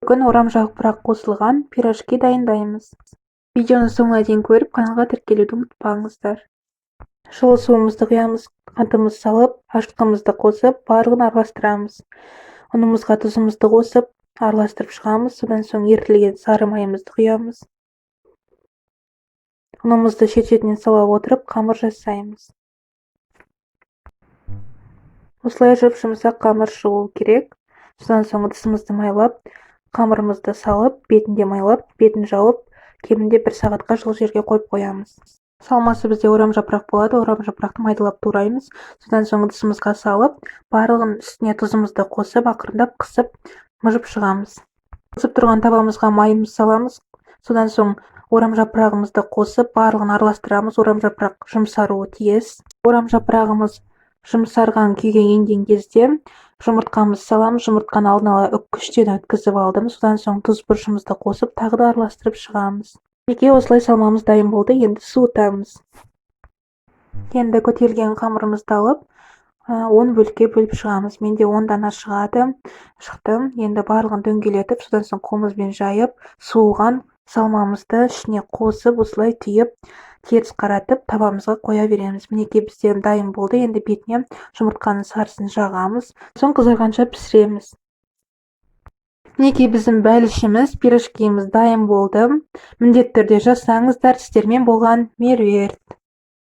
Бүгін орамжапырақ қосылған пирожки дайындаймыз. Видеоны соңына дейін көріп, каналға тіркелуді ұмытпаңыздар. Жылы суымызды құямыз, қантымызды салып, ашытқымызды қосып, барлығын араластырамыз. Ұнымызға тұзымызды қосып, араластырып шығамыз. Содан соң ерітілген сары майымызды құямыз. Ұнымызды шет-шетінен сала отырып, қамыр жасаймыз. Осылай жұмсақ қамыр шығуы керек. Содан соң ыдысымызды майлап, қамырымызды салып, бетінде майлап, бетін жауып, кемінде 1 сағатқа жылы жерге қойып қоямыз. Салмасы бізде орамжапырақ болады, орамжапырақты майдалап тураймыз. Содан соң ыдысымызға салып, барлығын үстіне тұзымызды қосып, ақырындап қысып, мұжып шығамыз. Қысып тұрған табамызға майымызды саламыз. Содан соң орамжапырағымызды қосып, барлығын араластырамыз. Орамжапырақ жұмсаруы тиіс. Орамжапырағымыз жұмсарған күйге енген кезде жұмыртқамызды саламыз. Жұмыртқаны алдын ала үккіштен өткізіп алдым. Содан соң тұз бұрышымызды қосып, тағы да араластырып шығамыз. Неге осылай салмамыз дайын болды, енді суытамыз. Енді көтерілген қамырымызды алып, 10 бөлікке бөліп шығамыз. Менде 10 дана шықты. Енді барлығын дөңгелетіп, содан соң қолымызбен жайып, суыған салмамызды ішіне қосып, осылай түйіп, теріс қаратып, табамызға қоя береміз. Мінекей бізде дайын болды. Енді бетіне жұмыртқаның сарысын жағамыз. Соң қызарғанша пісіреміз. Мінекей біздің бәлішіміз, пирожкиіміз дайын болды. Міндетті түрде жасаңыздар. Сіздермен болған меруерт.